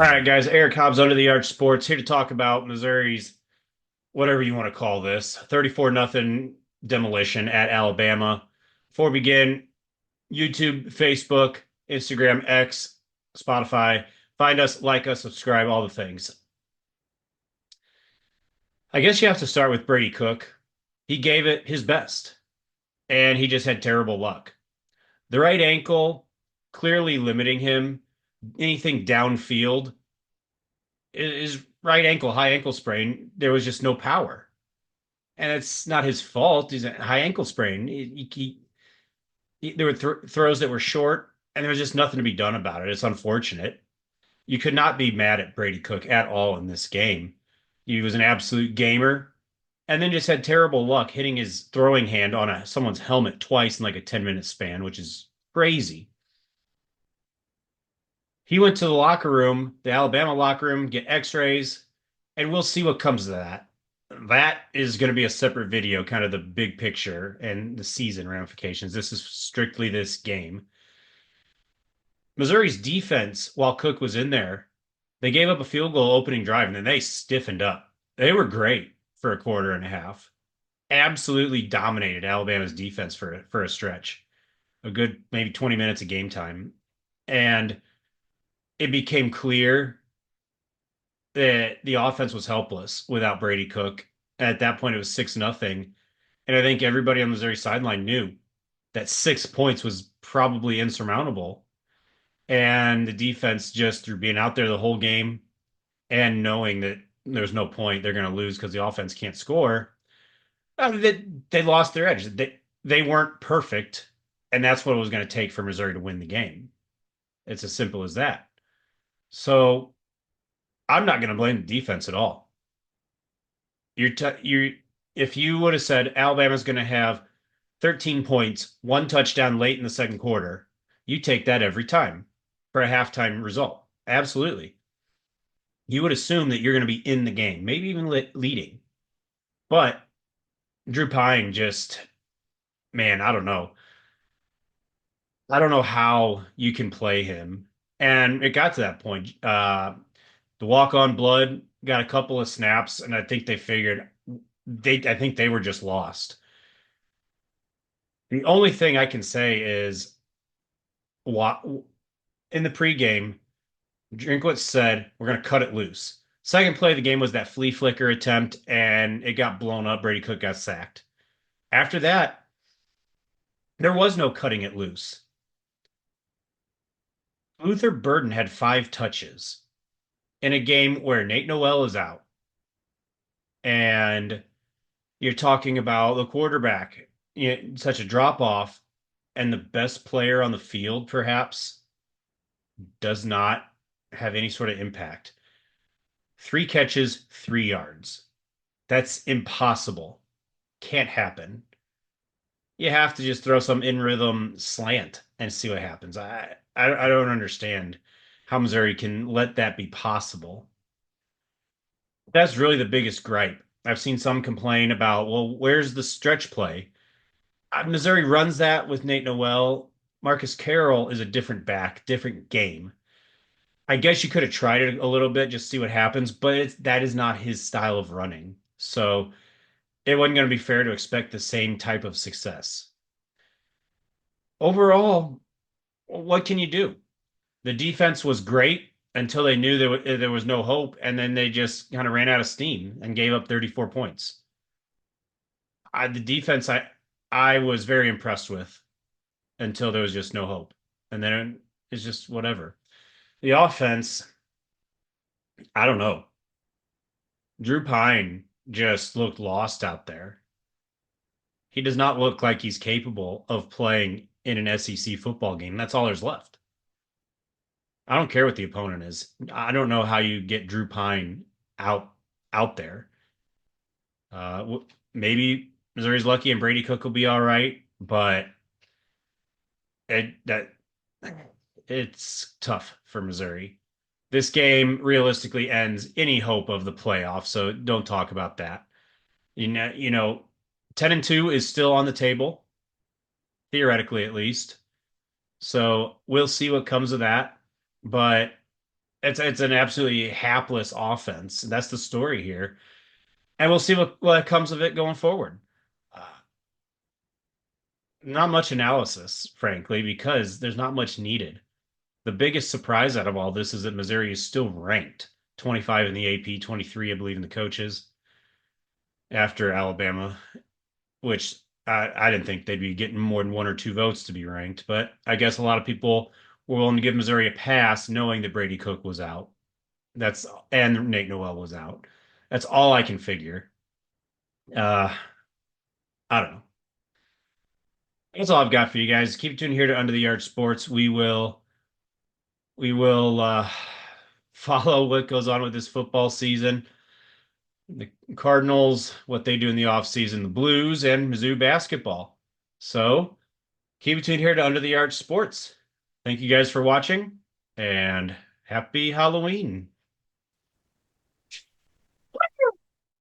All right, guys. Eric Hobbs, Under the Arch Sports, here to talk about Missouri's whatever you want to call this 34 nothing demolition at Alabama. Before we begin, YouTube, Facebook, Instagram, X, Spotify. Find us, like us, subscribe, all the things. I guess you have to start with Brady Cook. He gave it his best, and he just had terrible luck. The right ankle clearly limiting him. Anything downfield, his right ankle, high ankle sprain, there was just no power. And it's not his fault. He's a high ankle sprain. There were throws that were short, and there was just nothing to be done about it. It's unfortunate. You could not be mad at Brady Cook at all in this game. He was an absolute gamer, and then just had terrible luck hitting his throwing hand on someone's helmet twice in like a 10-minute span, which is crazy. He went to the locker room, the Alabama locker room, get x-rays, and we'll see what comes of that. That is going to be a separate video, kind of the big picture and the season ramifications. This is strictly this game. Missouri's defense, while Cook was in there, they gave up a field goal opening drive and then they stiffened up. They were great for a quarter and a half. Absolutely dominated Alabama's defense for a stretch, a good maybe 20 minutes of game time. And it became clear that the offense was helpless without Brady Cook. At that point, it was 6-0. And I think everybody on the Missouri sideline knew that 6 points was probably insurmountable. And the defense, just through being out there the whole game and knowing that there's no point, they're going to lose because the offense can't score, they lost their edge. They weren't perfect. And that's what it was going to take for Missouri to win the game. It's as simple as that. So I'm not going to blame the defense at all. You if you would have said Alabama's going to have 13 points, one touchdown late in the second quarter, you take that every time for a halftime result. Absolutely. You would assume that you're going to be in the game, maybe even leading. But Drew Pine just, man, I don't know. I don't know how you can play him. And it got to that point. The walk-on blood got a couple of snaps, and I think they figured I think they were just lost. The only thing I can say is what in the pregame, Drinkwitz said, we're going to cut it loose. Second play of the game was that flea flicker attempt, and it got blown up. Brady Cook got sacked. After that, there was no cutting it loose. Luther Burden had 5 touches in a game where Nate Noel is out. And you're talking about the quarterback, such a drop off, and the best player on the field, perhaps, does not have any sort of impact. 3 catches, 3 yards. That's impossible. Can't happen. You have to just throw some in rhythm slant and see what happens. I don't understand how Missouri can let that be possible. That's really the biggest gripe. I've seen some complain about, well, where's the stretch play? Missouri runs that with Nate Noel. Marcus Carroll is a different back, different game. I guess you could have tried it a little bit, just see what happens, but that is not his style of running. So it wasn't going to be fair to expect the same type of success. Overall, what can you do? The defense was great until they knew there was no hope, and then they just kind of ran out of steam and gave up 34 points. The defense I was very impressed with until there was just no hope, and then it's just whatever. The offense, I don't know. Drew Pine just looked lost out there. He does not look like he's capable of playing in an SEC football game. That's all there's left. I don't care what the opponent is. I don't know how you get Drew Pine out out there. Maybe Missouri's lucky and Brady Cook will be all right, but it that it's tough for Missouri. This game realistically ends any hope of the playoff, so don't talk about that. 10-2 is still on the table, theoretically at least. So we'll see what comes of that. But it's an absolutely hapless offense. That's the story here, and we'll see what comes of it going forward. Uh, Not much analysis, frankly, because there's not much needed. The biggest surprise out of all this is that Missouri is still ranked 25 in the AP, 23, I believe, in the coaches after Alabama, which I didn't think they'd be getting more than one or two votes to be ranked. But I guess a lot of people were willing to give Missouri a pass knowing that Brady Cook was out. That's and Nate Noel was out. That's all I can figure. Uh, I don't know. That's all I've got for you guys. Keep tuning here to Under the Yard Sports. We will follow what goes on with this football season. The Cardinals, what they do in the offseason, the Blues, and Mizzou basketball. So keep tuned here to Under the Yard Sports. Thank you guys for watching, and happy Halloween.